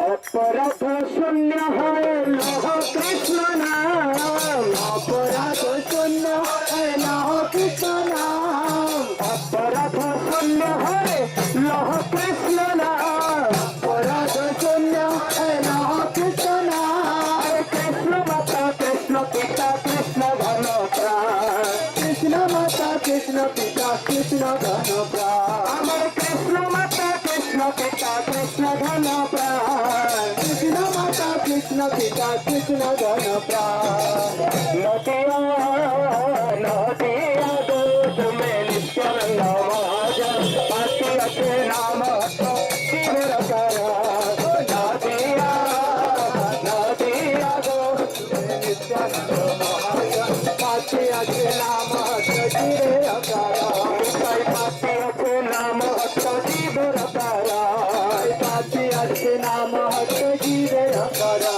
अपराध शून्य है लह कृष्ण नाम, अपराध शून्य है लह कृष्ण नाम, अपराध शून्य है लह कृष्ण नाम, अपराध शून्य है लह कृष्ण नाम। कृष्ण माता कृष्ण पिता कृष्ण धन प्राण, कृष्ण माता कृष्ण पिता कृष्ण धन प्राण, अमर कृष्ण माता कृष्ण पिता कृष्ण धन प्राण, कृष्ण माता कृष्ण पिता कृष्ण धन प्राण। नदिया नदिया दूध में नित्यानंद महाजन, पाती अचे नाम शिवर करा। नदिया नदिया दूध में नित्यानंद महाजन, पाती अचे नाम शिवर करा। पाती अचे नाम शिवर करा, पाती अचे नाम शिवर करा।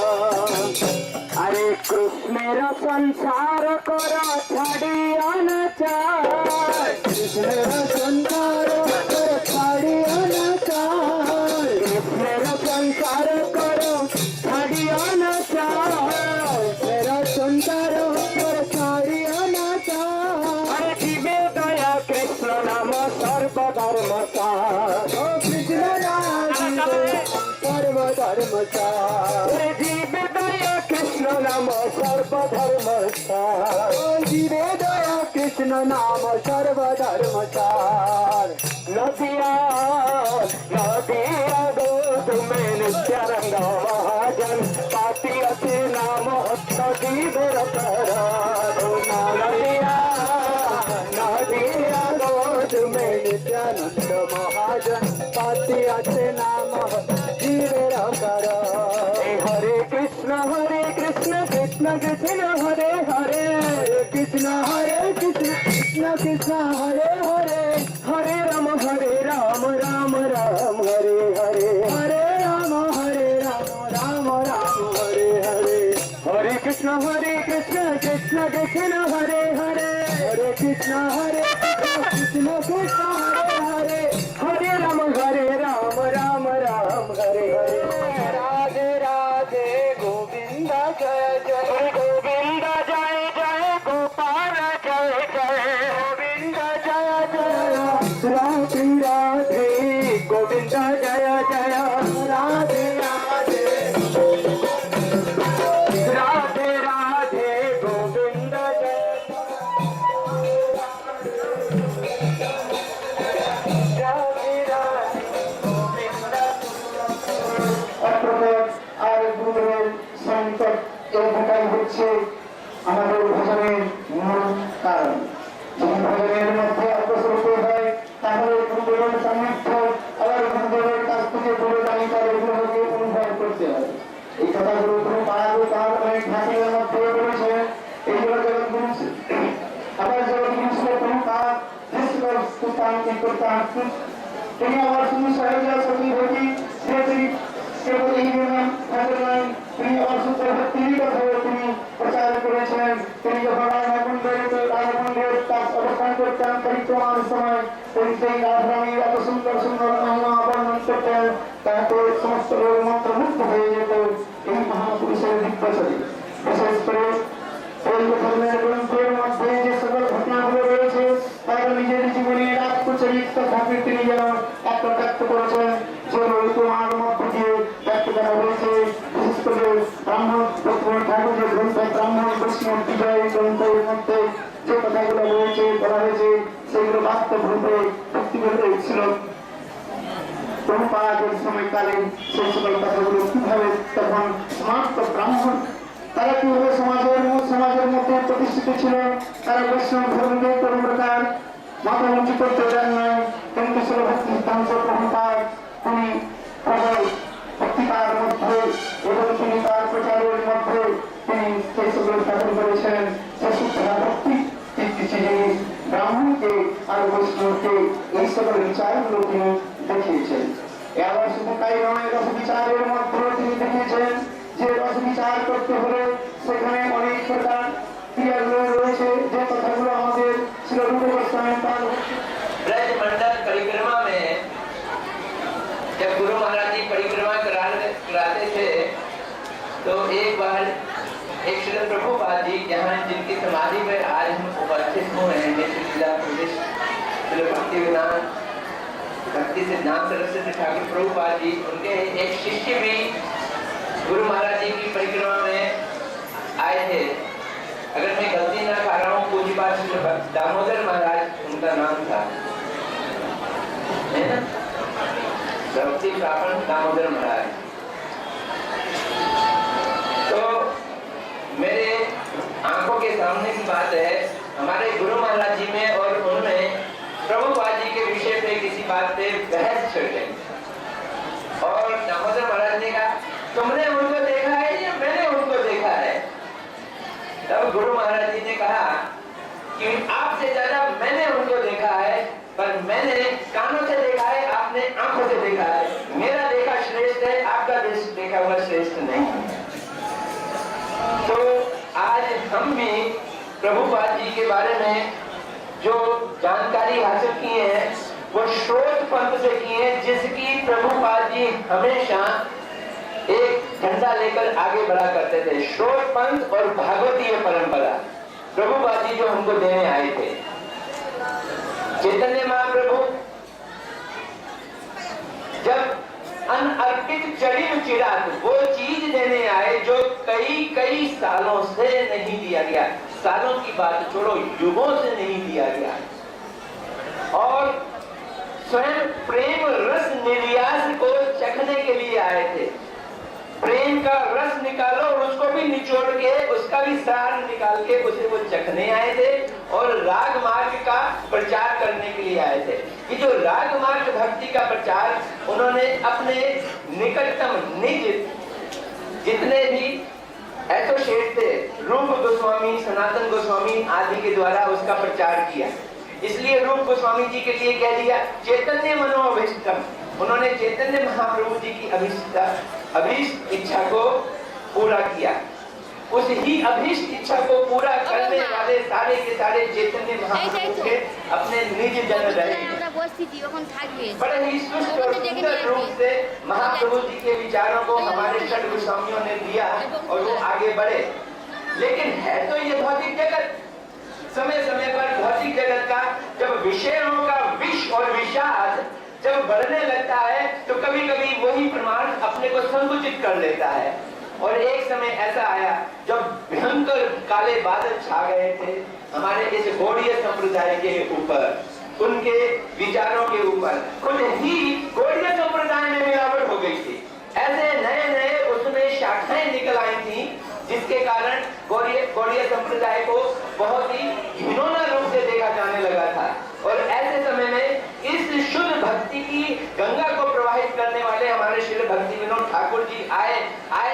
अरे कृष्णेर संसार कर छाड़ी अनाचार, कृष्णेर संसार कर छाड़ी अनाचार, कृष्णेर संसार कर छाड़ी अनाचार, कृष्णेर संसार कर छाड़ी अनाचार। अरे जीवे दया कृष्ण नाम सर्वधर्म सार, कृष्ण नाम सर्वधर्म सार। जीवे दया कृष्ण नाम सर्वधर्म सार, जीवे दया कृष्ण नाम सर्वधर्म सार। नदिया नदिया दूध में नित्यानंद महाजन, पाती अचे नाम जीवर करा। नदिया नदिया दूध में नित्यानंद महाजन, पाती अचे नाम जीवर करा। हरे कृष्ण कृष्ण कृष्ण हरे हरे, कृष्ण कृष्ण कृष्ण हरे हरे, हरे राम राम राम हरे हरे, हरे राम राम राम हरे हरे। हरे कृष्ण कृष्ण कृष्ण हरे हरे, हरे कृष्ण कृष्ण कृष्ण हरे हरे, हरे राम राम राम हरे हरे। राधे राधे गोविंद जय जय गोविंद, जय जय गोपाल जय जय गोविंद, जय जय राधे राधे गोविंद, जय जय राधे राधे राधे राधे गोविंद जय। আর গুরুদেবের সংকট এই হচ্ছে আমাদের ভজনের মূল কারণ। যদি ভজনের মধ্যে অগ্রসর হয় তাহলে গুরুদেবের সান্নিধ্য আবার গুরুদেবের কাছ থেকে গুরুদানি তার এগুলোকে অনুভব করতে হবে। এই কথাগুলো কোনো পাড়াগুলো তার অনেক ভাষণের মধ্যে বলেছে। এইগুলো যখন গুরু আবার যখন গুরু ছিল কোনো কাজ তিনি আমার শুধু সহজা সতী ভক্তি কেবল এই নয়, তিনি অসুস্থ ভক্তির কথা তিনি প্রচার করেছেন। তিনি যখন রাধাকুণ্ডের কাজ অবস্থান করতেন পরিক্রমার সময় তিনি সেই রাধারানীর এত সুন্দর সুন্দর মহিমা বর্ণন করতেন, তাতে সমস্ত লোক মন্ত্রমুগ্ধ হয়ে যেত এই মহাপুরুষের দিব্যচরী। বিশেষ করে এই ধর্মের গ্রন্থের মধ্যে যে সকল ঘটনাগুলো রয়েছে তার নিজের জীবনের আত্মচরিত্র ঠাকুর তিনি যেন ব্যক্ত করেছেন, যে তোমার মধ্য দিয়ে ব্যক্ত করা হয়েছে। বিশেষ করে ব্রাহ্মণ ঠাকুরের গ্রন্থ ব্রাহ্মণ বৈষ্ণব বিজয় গ্রন্থের মধ্যে যে কথাগুলো রয়েছে বলা হয়েছে সেগুলো বাস্তব রূপে ব্যক্তিগত ছিল। প্রভুপাদের সময়কালে সেই সকল কথাগুলো কিভাবে তখন সমাপ্ত ব্রাহ্মণ তারা কিভাবে সমাজের মধ্যে প্রতিষ্ঠিত ছিল, তারা বৈষ্ণব ধর্মকে কোন প্রকার মাথা উঁচু করতে দেন নাই। কিন্তু ভক্তি সিদ্ধান্ত প্রভুপাদ তিনি প্রবল ভক্তিতার মধ্যে এবং তিনি তার প্রচারের মধ্যে তিনি সেই সকল স্থাপন করেছেন। ভক্তি জিনিস ব্রাহ্মণকে আর বৈষ্ণবকে এই সকল বিচারগুলো তিনি দেখিয়েছেন। এবার শুধু তাই নয়, রস বিচারের মধ্যে তিনি দেখিয়েছেন যে রস বিচার করতে হলে সেখানে অনেক প্রকার ক্রিয়াগুলো রয়েছে, যে কথাগুলো আমাদের ছিল রূপ গোস্বামী তার ब्रजमंडल परिक्रमा में जब गुरु महाराज जी परिक्रमा कराते थे तो एक बार एक श्री प्रभुपाद जी यहाँ जिनकी समाधि में आज हम उपस्थित हुए हैं, भक्ति सिद्धांत सरस्वती ठाकुर प्रभुपाद जी, उनके एक शिष्य भी गुरु महाराज जी की परिक्रमा में आए थे। अगर मैं गलती ना कर रहा हूँ, पूज्यपाद दामोदर महाराज उनका नाम था, है ना, भक्ति प्रापण दामोदर महाराज। तो मेरे आंखों के सामने की बात है, हमारे गुरु महाराज जी में और उनमें प्रभुपाद जी के विषय पे किसी बात पे बहस छिड़ गई और दामोदर महाराज ने कहा तुमने उनको देखा है या मैंने उनको देखा है? तब गुरु महाराज जी ने कहा कि आपसे ज्यादा मैंने उनको देखा है, पर मैंने कानों से देखा है, आपने आंखों से देखा है। मेरा देखा श्रेष्ठ है, आपका देखा हुआ श्रेष्ठ नहीं। तो आज हम भी प्रभुपाद जी के बारे में जो जानकारी हासिल की है वो स्रोत पंथ से की है, जिसकी प्रभुपाद जी हमेशा एक झंडा लेकर आगे बढ़ा करते थे। स्रोत पंथ और भागवतीय परंपरा प्रभुपाद जी जो हमको देने आए थे। चैतन्य महाप्रभु जब अनअर्पित चरित चिराग वो चीज देने आए जो कई सालों से नहीं दिया गया, सालों की बात छोड़ो, युगों से नहीं दिया गया, और स्वयं प्रेम रस निर्यास को चखने के लिए आए थे। प्रेम का रस निकालो और उसको भी निचोड़ के उसका भी सार निकाल के उसे वो चखने आए थे और राग मार्ग का प्रचार करने के लिए आए थे। कि जो राग मार्ग भक्ति का प्रचार उन्होंने अपने निकटतम निज जितने भी एसोसिएट थे, रूप गोस्वामी, सनातन गोस्वामी आदि के द्वारा उसका प्रचार किया। इसलिए रूप गोस्वामी जी के लिए कह दिया चैतन्य मनोअभीष्टम। उन्होंने चैतन्य महाप्रभु जी की अभीष्ट इच्छा को पूरा किया। उस ही अभीष्ट इच्छा को पूरा करने वाले सारे के सारे चैतन्य महाप्रभु के अपने निज जन रहे। बड़े ही सुष्ट और सुंदर रूप से महाप्रभु जी के विचारों को हमारे षड गोस्वामियों ने दिया और वो आगे बढ़े। लेकिन है तो ये भौतिक जगत, समय समय पर भौतिक जगत का जब विषयों का विष और विषाद जब बढ़ने लगता है तो कभी कभी वही प्रमाण अपने को संकुचित कर लेता है। और एक समय ऐसा आया जब भयंकर काले बादल छा गए थे हमारे इस गौड़ीय संप्रदाय के ऊपर। उन विचारों के ऊपर खुद ही गौड़ीय संप्रदाय में मिलावट हो गई थी। ऐसे नए नए उसमें शाखाएं निकल आई थी, जिसके कारण गौड़ीय संप्रदाय को बहुत ही घिनौना रूप से देखा जाने लगा था। और ऐसे समय में इस शुद्ध भक्ति की गंगा को प्रवाहित करने वाले हमारे श्री भक्ति विनोद ठाकुर जी आए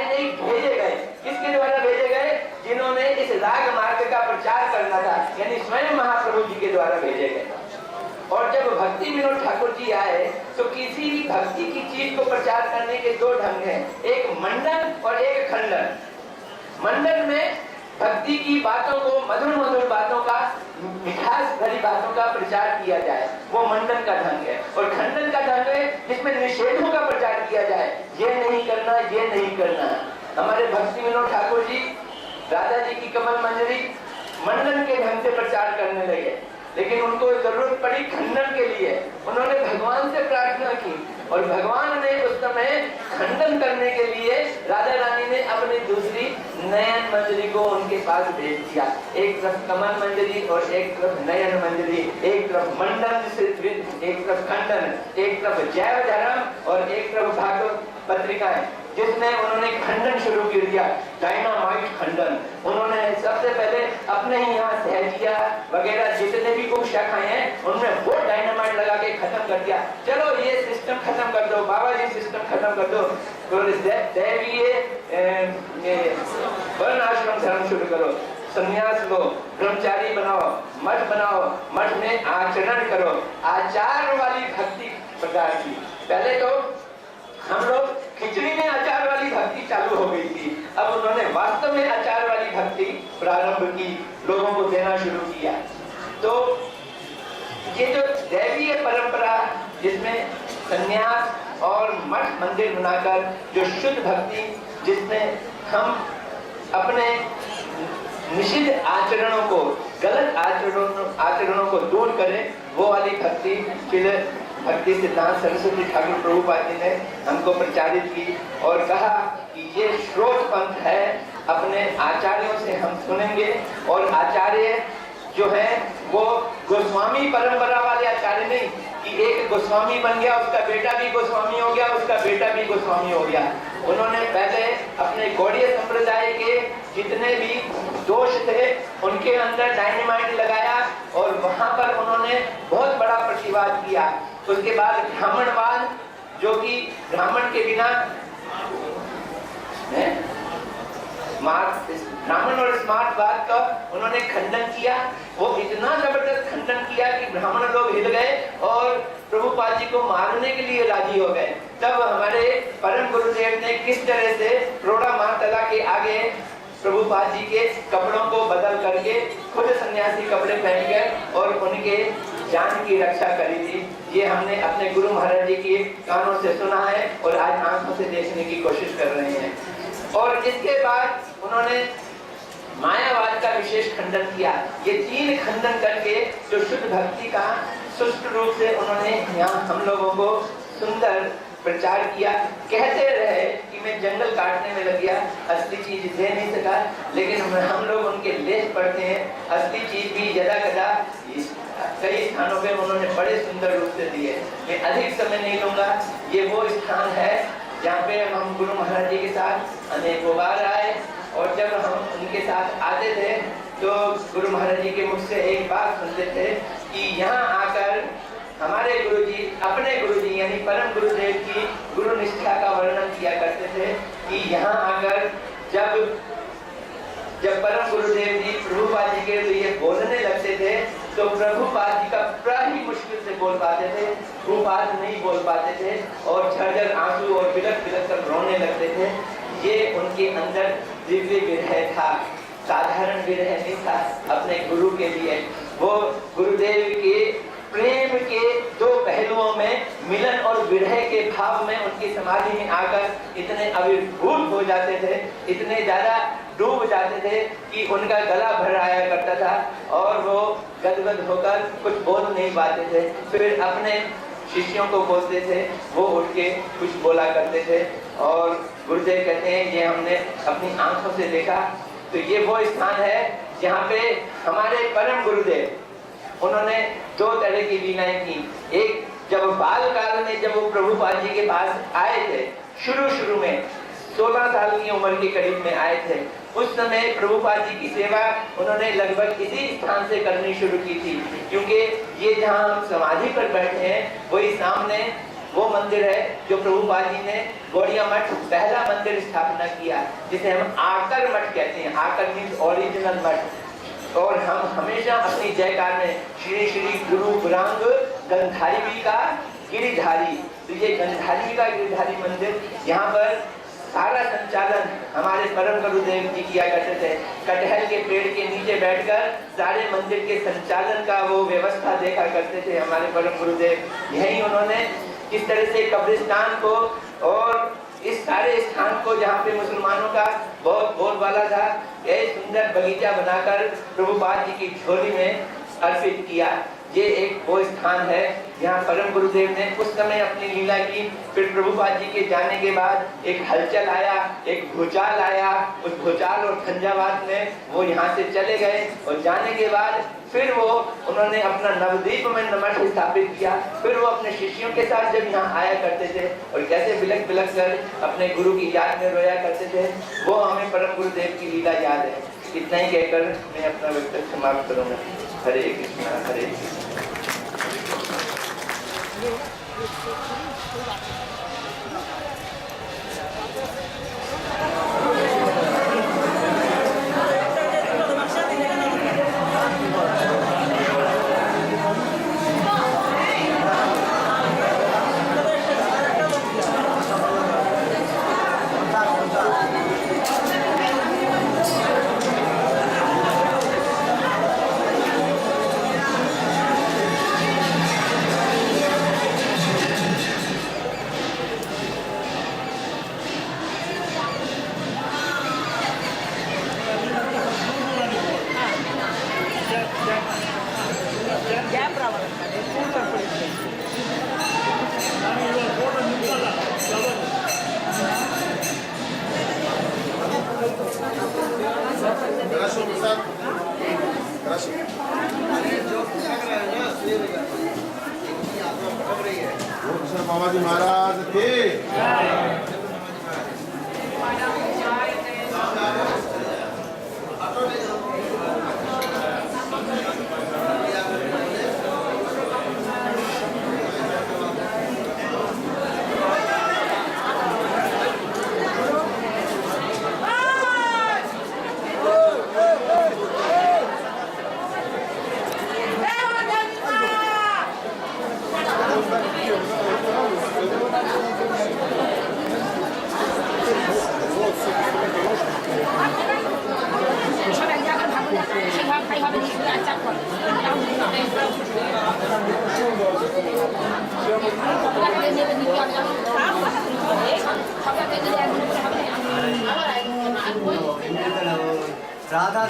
नहीं, भेजे गए। किसके द्वारा भेजे गए? जिन्होंने इस राग मार्ग का प्रचार करना था, यानी स्वयं महाप्रभु जी के द्वारा भेजे गए। और जब भक्ति विनोद ठाकुर जी आए तो किसी भी भक्ति की चीज को प्रचार करने के दो ढंग हैं, एक मंडन और एक खंडन। मंडन में भक्ति की बातों को, मधुर मधुर बातों का, मिठास भरी बातों का प्रचार किया जाए, वो मंडन का ढंग है। और खंडन का ढंग है जिसमें निषेधों का प्रचार किया जाए, ये नहीं करना, ये नहीं करना। हमारे भक्ति विनोद ठाकुर जी राधा जी की कमल मंजरी मंडन के ढंग से प्रचार करने लगे, लेकिन उनको जरूरत पड़ी खंडन के लिए। उन्होंने भगवान से प्रार्थना की और भगवान ने उस समय खंडन करने के लिए राधा रानी ने अपनी दूसरी नयन मंजरी को उनके पास भेज दिया। एक तरफ कमल मंजरी और एक तरफ नयन मंजरी, एक तरफ मंडन से एक तरफ खंडन, एक तरफ जैव धर्म और एक तरफ भागवत पत्रिकाएं, जिसमें उन्होंने खंडन शुरू कर दिया, डायनामाइट खंडन। उन्होंने सबसे पहले अपने ही यहाँ सहजिया वगैरह जितने भी कुछ शाखाएं हैं उनमें वो डायनामाइट लगा के खत्म कर दिया। चलो ये सिस्टम खत्म कर दो, बाबा जी सिस्टम खत्म कर दो, तो दैवीय वर्ण आश्रम धर्म शुरू करो, संन्यास लो, ब्रह्मचारी बनाओ, मठ में आचरण करो। आचार वाली भक्ति प्रकार की, पहले तो हम लोग खिचड़ी में अचार वाली भक्ति चालू हो गई थी, अब उन्होंने वास्तव में अचार वाली भक्ति प्रारंभ की, लोगों को देना शुरू किया। तो ये जो दैवीय परंपरा, जिसमें संन्यास और मठ मंदिर बनाकर जो शुद्ध भक्ति, जिसमें हम अपने निषिद्ध आचरणों को, गलत आचरणों को दूर करें, वो वाली भक्ति भक्ति सिद्धांत सरस्वती ठाकुर प्रभुपाद जी ने हमको प्रचारित की और कहा कि ये स्रोत पंथ है, अपने आचार्यों से हम सुनेंगे। और आचार्य जो है वो गोस्वामी परंपरा वाले आचार्य नहीं कि एक गोस्वामी बन गया, उसका बेटा भी गोस्वामी हो गया, उसका बेटा भी गोस्वामी हो गया। उन्होंने पहले अपने गौड़ीय संप्रदाय के जितने भी दोष थे उनके अंदर डायनामाइट लगाया और वहां पर उन्होंने बहुत बड़ा प्रतिवाद किया। उसके बाद ब्राह्मणवाद, जो कि ब्राह्मण के बिना ब्राह्मण और स्मार्टवाद का उन्होंने खंडन किया। वो इतना जबरदस्त खंडन किया कि ब्राह्मण लोग हिल गए और प्रभुपाद जी को मारने के लिए राजी हो गए। तब हमारे परम गुरुदेव ने किस तरह से रोड़ा मातला के आगे प्रभुपाद जी के कपड़ों को बदल करके खुद सन्यासी कपड़े पहन गए और उनके जान की रक्षा करी थी। ये हमने अपने गुरु महाराज जी के कानों से सुना है और आज आंखों से देखने की कोशिश कर रहे हैं। और इसके बाद उन्होंने मायावाद का विशेष खंडन किया। ये तीन खंडन करके जो शुद्ध भक्ति का सुष्ट रूप से उन्होंने यहाँ हम लोगों को सुंदर प्रचार किया। कहते रहे कि मैं जंगल काटने में लग गया, असली चीज दे नहीं सका, लेकिन हम लोग उनके लेख पढ़ते हैं। असली चीज भी जदा कदा कई स्थानों पे उन्होंने बड़े सुंदर रूप से दिए। मैं अधिक समय नहीं लूंगा। ये वो स्थान है जहाँ पे हम गुरु महाराज जी के साथ अनेकों बार आए और जब हम उनके साथ आते थे तो गुरु महाराज जी के मुख से एक बात सुनते थे कि यहाँ आकर हमारे गुरुजी अपने गुरुजी यानी परम गुरुदेव की गुरु निष्ठा का वर्णन किया करते थे कि यहाँ आकर जब परम गुरुदेव जी प्रभुपाद जी के लिए बोलने लगते थे तो प्रभुपाद जी का प्रा ही मुश्किल से बोल पाते थे, प्रभुपाद नहीं बोल पाते थे और झरझर आंसू और बिलख कर रोने लगते थे। ये उनके अंदर दिव्य विरह था, साधारण विरह नहीं था अपने गुरु के लिए। वो गुरुदेव के प्रेम के दो पहलुओं में मिलन और विरह के भाव में उनकी समाधि में आकर इतने अभिभूत हो जाते थे, इतने ज्यादा डूब जाते थे कि उनका गला भर आया करता था और वो गदगद होकर कुछ बोल नहीं पाते थे। फिर अपने शिष्यों को बोलते थे, वो उठ के कुछ बोला करते थे। और गुरुदेव कहते हैं ये हमने अपनी आंखों से देखा। तो ये वो स्थान है जहाँ पे हमारे परम गुरुदेव उन्होंने दो तरह की लीलाएं की। एक जब बाल काल में जब वो प्रभुपाद जी के पास आए थे, शुरू में 16 साल की उम्र के करीब में आए थे, उस समय प्रभुपाद जी की सेवा उन्होंने लगभग इसी स्थान से करनी शुरू की थी, क्योंकि ये जहाँ हम समाधि पर बैठे हैं वही सामने वो मंदिर है जो प्रभुपाद जी ने गौड़िया मठ पहला मंदिर स्थापना किया, जिसे हम आकर मठ कहते हैं। आकर मीन्स ओरिजिनल मठ। और हम हमेशा अपनी जयकार में श्री श्री गुरु गुरांग गंधारी का गिरिधारी, तो ये गंधारी का गिरिधारी मंदिर, यहाँ पर सारा संचालन हमारे परम गुरुदेव जी किया करते थे। कटहल के पेड़ के नीचे बैठकर सारे मंदिर के संचालन का वो व्यवस्था देखा करते थे हमारे परम गुरुदेव। यही उन्होंने किस तरह से कब्रिस्तान को और इस सारे स्थान को जहाँ पे मुसलमानों का बहुत बोलबाला था, यह सुंदर बगीचा बनाकर प्रभुपाद जी की झोली में अर्पित किया। ये एक वो स्थान है जहाँ परम गुरुदेव ने उस समय अपनी लीला की। फिर प्रभुपाद जी के जाने के बाद एक हलचल आया, एक भूचाल आया। उस भूचाल और झंझावात में वो यहाँ से चले गए और जाने के बाद फिर वो उन्होंने अपना नवद्वीप में मठ स्थापित किया। फिर वो अपने शिष्यों के साथ जब यहाँ आया करते थे और कैसे बिलख बिलख कर अपने गुरु की याद में रोया करते थे, वो हमें परम गुरुदेव की लीला याद है। इतना ही कहकर मैं अपना वक्तव्य समाप्त करूंगा। हरे कृष्णा हरे कृष्णा। बाबा जी महाराज थे। राधा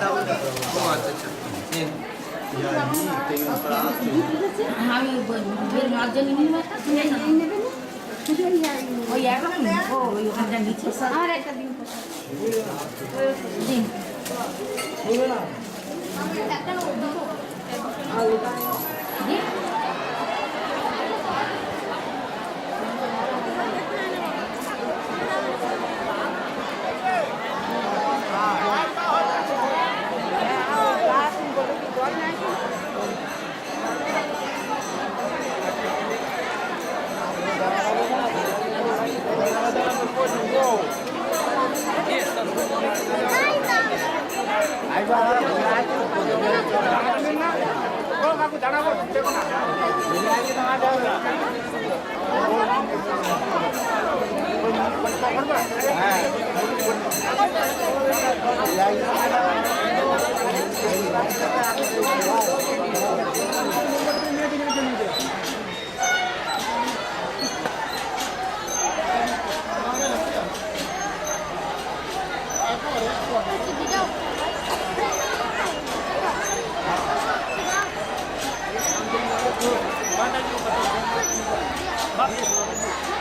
Bye.